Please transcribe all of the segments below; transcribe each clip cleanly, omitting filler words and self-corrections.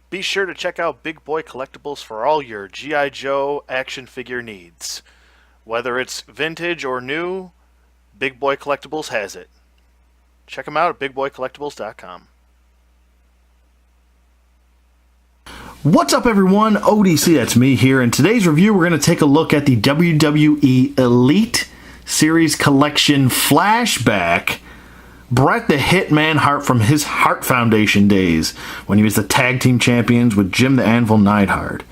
Be sure to check out Big Boy Collectibles for all your G.I. Joe action figure needs. Whether it's vintage or new, Big Boy Collectibles has it. Check them out at bigboycollectibles.com. What's up, everyone? ODC, that's me here. In today's review, we're going to take a look at the WWE Elite Series Collection Flashback. Bret the Hitman Hart from his Hart Foundation days when he was the tag team champions with Jim the Anvil Neidhart.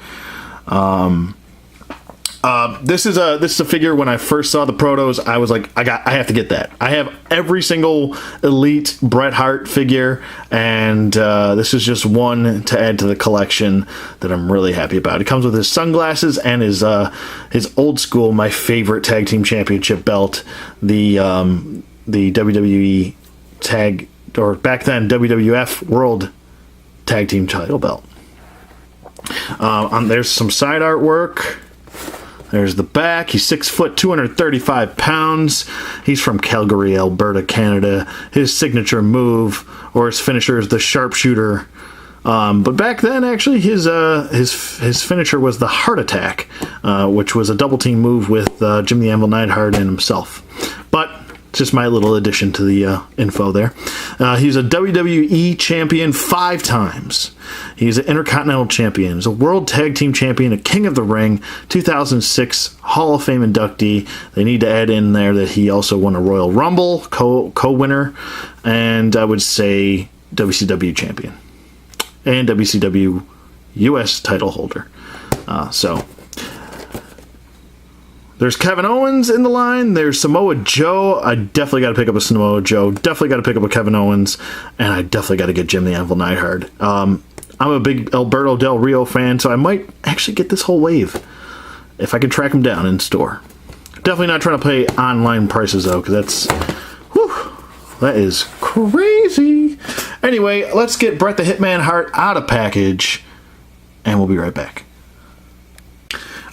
This is a figure. When I first saw the protos, I was like, I have to get that. I have every single Elite Bret Hart figure, and this is just one to add to the collection that I'm really happy about. It comes with his sunglasses and his old school, my favorite tag team championship belt, the WWE tag, or back then WWF World Tag Team title belt. There's some side artwork. There's the back. He's 6 foot, 235 pounds. He's from Calgary, Alberta, Canada. His signature move, or his finisher, is the sharpshooter. But back then, actually, his finisher was the Heart Attack, which was a double team move with Jim the Anvil Neidhart and himself. But just my little addition to the info there. He's a WWE champion 5 times. He's an Intercontinental champion. He's a World Tag Team champion, a King of the Ring, 2006 Hall of Fame inductee. They need to add in there that he also won a Royal Rumble co-winner, and I would say WCW champion and WCW US title holder. There's Kevin Owens in the line. There's Samoa Joe. I definitely got to pick up a Samoa Joe. Definitely got to pick up a Kevin Owens. And I definitely got to get Jim the Anvil Neidhart. I'm a big Alberto Del Rio fan, so I might actually get this whole wave if I can track him down in store. Definitely not trying to pay online prices, though, because that is crazy. Anyway, let's get Bret the Hitman Hart out of package, and we'll be right back.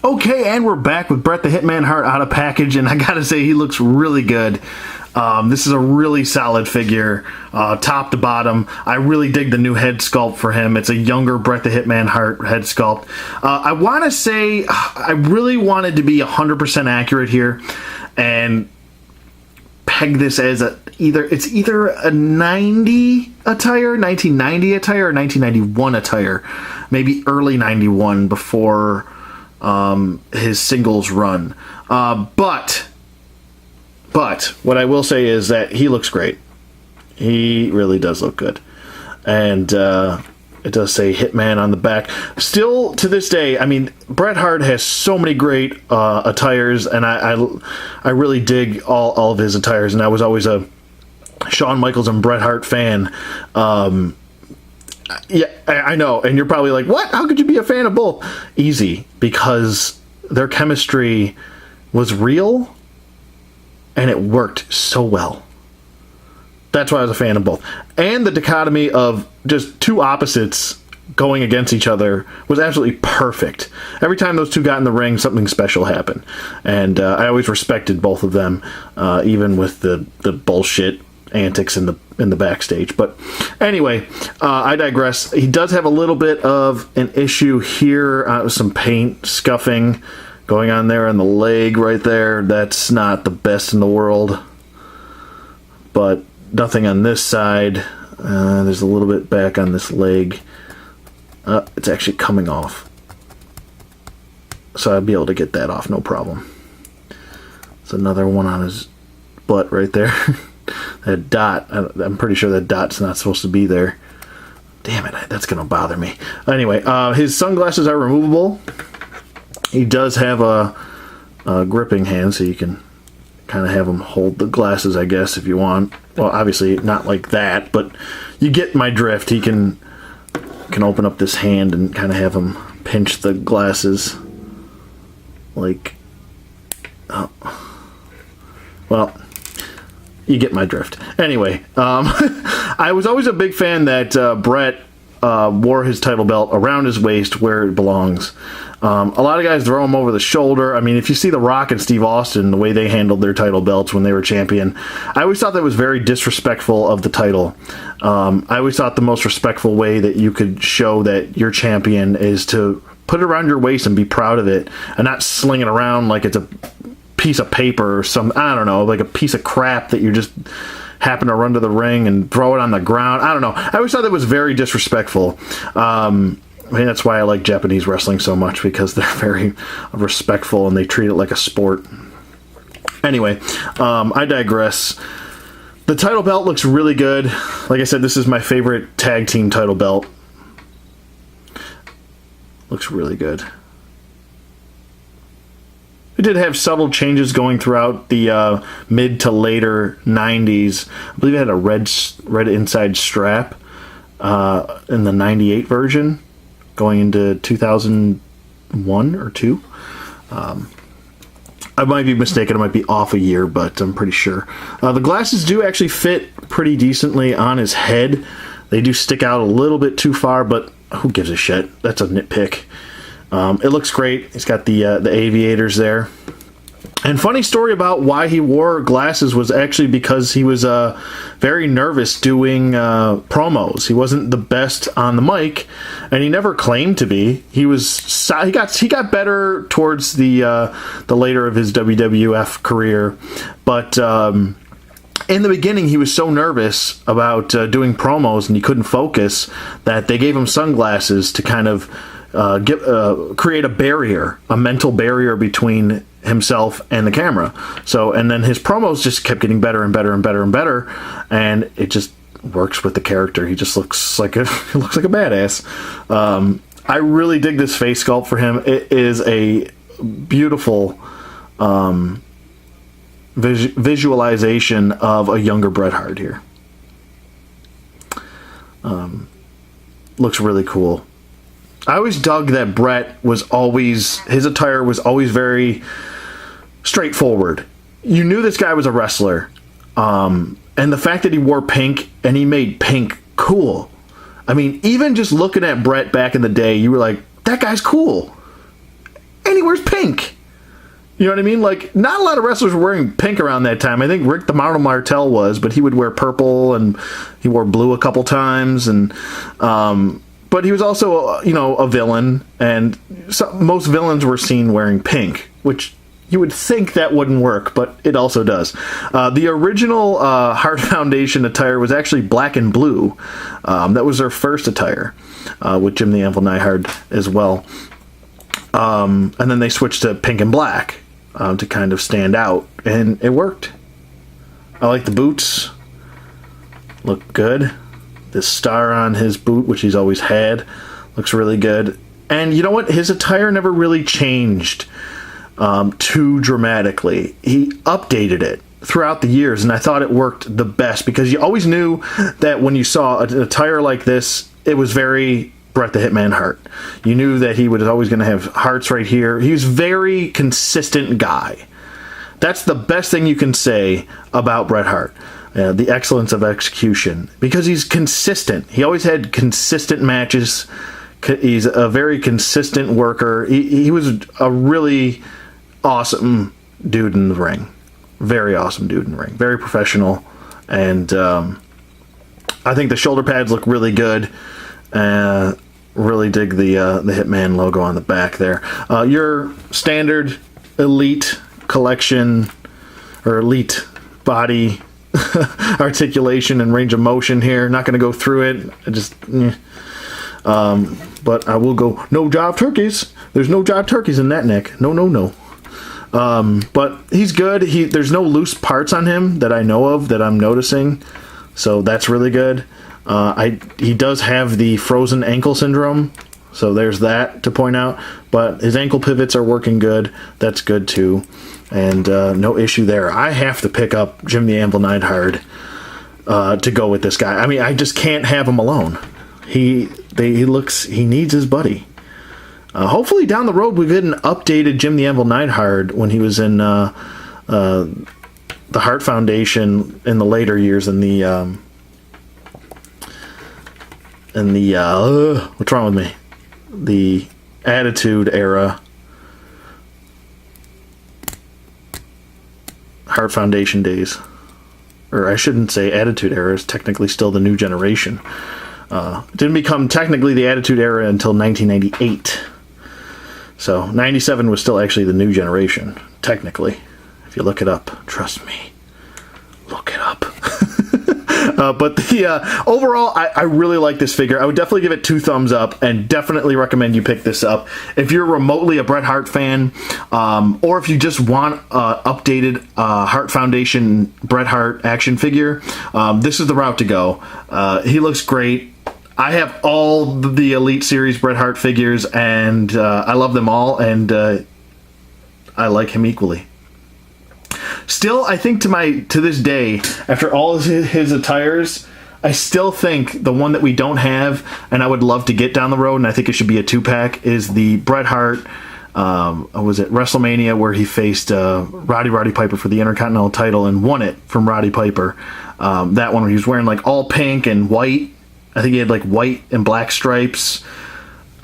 Okay, and we're back with Bret the Hitman Hart out of package, and I gotta say, he looks really good. This is a really solid figure, top to bottom. I really dig the new head sculpt for him. It's a younger Bret the Hitman Hart head sculpt. I want to say, I really wanted to be 100% accurate here, and peg this as either a 90 attire, 1990 attire, or 1991 attire. Maybe early 91 before his singles run. But what I will say is that he looks great. He really does look good. And it does say Hitman on the back. Still, to this day, I mean, Bret Hart has so many great attires, and I really dig all of his attires, and I was always a Shawn Michaels and Bret Hart fan. Yeah, I know, and you're probably like, what? How could you be a fan of both? Easy, because their chemistry was real, and it worked so well. That's why I was a fan of both. And the dichotomy of just two opposites going against each other was absolutely perfect. Every time those two got in the ring, something special happened. And I always respected both of them, even with the bullshit antics in the backstage. But anyway, I digress. He does have a little bit of an issue here, some paint scuffing going on there on the leg right there. That's not the best in the world, but nothing on this side. There's a little bit back on this leg. It's actually coming off, so I'll be able to get that off, no problem. It's another one on his butt right there. That dot, I'm pretty sure that dot's not supposed to be there. Damn it, that's going to bother me. Anyway, his sunglasses are removable. He does have a gripping hand, so you can kind of have him hold the glasses, I guess, if you want. Well, obviously not like that, but you get my drift. He can open up this hand and kind of have him pinch the glasses. Like, oh. Well, you get my drift. Anyway, I was always a big fan that Bret wore his title belt around his waist where it belongs. A lot of guys throw him over the shoulder. I mean, if you see The Rock and Steve Austin, the way they handled their title belts when they were champion, I always thought that was very disrespectful of the title. I always thought the most respectful way that you could show that you're champion is to put it around your waist and be proud of it, and not sling it around like it's a piece of paper or some, I don't know, like a piece of crap that you just happen to run to the ring and throw it on the ground. I don't know. I always thought that was very disrespectful. I mean, that's why I like Japanese wrestling so much, because they're very respectful and they treat it like a sport. Anyway, I digress. The title belt looks really good. Like I said, this is my favorite tag team title belt. Looks really good. It did have subtle changes going throughout the mid to later 90s. I believe it had a red inside strap in the 98 version, going into 2001 or 2. I might be mistaken. It might be off a year, but I'm pretty sure. The glasses do actually fit pretty decently on his head. They do stick out a little bit too far, but who gives a shit? That's a nitpick. It looks great. He's got the aviators there. And funny story about why he wore glasses was actually because he was very nervous doing promos. He wasn't the best on the mic, and he never claimed to be. He got better towards the later of his WWF career, but in the beginning he was so nervous about doing promos and he couldn't focus that they gave him sunglasses to kind of create a barrier, a mental barrier between himself and the camera. So, and then his promos just kept getting better and better and better and better, and it just works with the character. He just looks like a badass. I really dig this face sculpt for him. It is a beautiful visualization of a younger Bret Hart here. Looks really cool. I always dug that Bret his attire was always very straightforward. You knew this guy was a wrestler. And the fact that he wore pink and he made pink cool. I mean, even just looking at Bret back in the day, you were like, that guy's cool. And he wears pink. You know what I mean? Like, not a lot of wrestlers were wearing pink around that time. I think Rick the Model Martel was, but he would wear purple, and he wore blue a couple times, and but he was also, a villain, and most villains were seen wearing pink, which you would think that wouldn't work, but it also does. The original Hart Foundation attire was actually black and blue. That was their first attire, with Jim the Anvil Neidhart as well. And then they switched to pink and black to kind of stand out, and it worked. I like the boots. Look good. This star on his boot, which he's always had, looks really good. And you know what? His attire never really changed too dramatically. He updated it throughout the years, and I thought it worked the best, because you always knew that when you saw an attire like this, it was very Bret the Hitman Hart. You knew that he was always going to have hearts right here. He was a very consistent guy. That's the best thing you can say about Bret Hart. The excellence of execution, because he's consistent. He always had consistent matches. He's a very consistent worker. He was a really awesome dude in the ring. Very awesome dude in the ring. Very professional. And I think the shoulder pads look really good. Really dig the Hitman logo on the back there. Your standard elite collection, or elite body articulation and range of motion here. Not going to go through it. But I will go, no jive turkeys. There's no jive turkeys in that neck. No. But he's good. There's no loose parts on him that I know of that I'm noticing. So that's really good. He does have the frozen ankle syndrome. So there's that to point out. But his ankle pivots are working good. That's good too. And no issue there. I have to pick up Jim the Anvil Neidhart to go with this guy. I mean, I just can't have him alone. He needs his buddy. Hopefully down the road we get an updated Jim the Anvil Neidhart when he was in the Hart Foundation in the later years, in the in the what's wrong with me? The Attitude Era Hart Foundation days. Or I shouldn't say Attitude Era, it's technically still the New Generation. It didn't become technically the Attitude Era until 1998. So 97 was still actually the New Generation, technically. If you look it up, trust me, look it up. But the overall, I really like this figure. I would definitely give it 2 thumbs up, and definitely recommend you pick this up. If you're remotely a Bret Hart fan, or if you just want updated Hart Foundation Bret Hart action figure, this is the route to go. He looks great. I have all the Elite Series Bret Hart figures, and I love them all, and I like him equally. Still, I think to this day, after all of his attires, I still think the one that we don't have, and I would love to get down the road, and I think it should be a 2-pack, is the Bret Hart, was it WrestleMania, where he faced Roddy Piper for the Intercontinental title and won it from Roddy Piper. That one where he was wearing like all pink and white. I think he had like white and black stripes.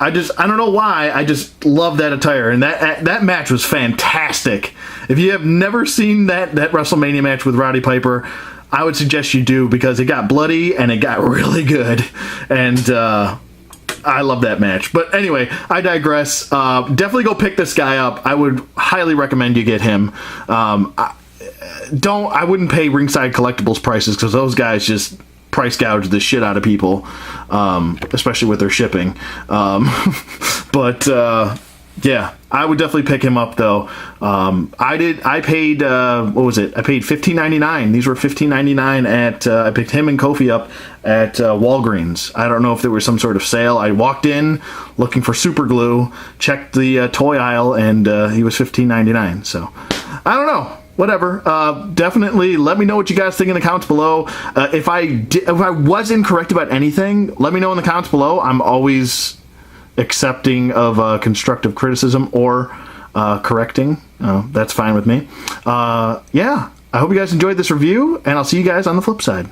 I don't know why, I just love that attire, and that match was fantastic. If you have never seen that WrestleMania match with Roddy Piper, I would suggest you do, because it got bloody and it got really good, and I love that match. But anyway, I digress. Definitely go pick this guy up. I would highly recommend you get him. I wouldn't pay Ringside Collectibles prices, because those guys just price gouge the shit out of people, especially with their shipping. But yeah, I would definitely pick him up though. I paid what was it? I paid $15.99. These were $15.99 at I picked him and Kofi up at Walgreens. I don't know if there was some sort of sale. I walked in looking for super glue, checked the toy aisle, and he was $15.99. So I don't know. Whatever. Definitely let me know what you guys think in the comments below. If I was incorrect about anything, let me know in the comments below. I'm always accepting of constructive criticism or correcting. That's fine with me. Yeah, I hope you guys enjoyed this review, and I'll see you guys on the flip side.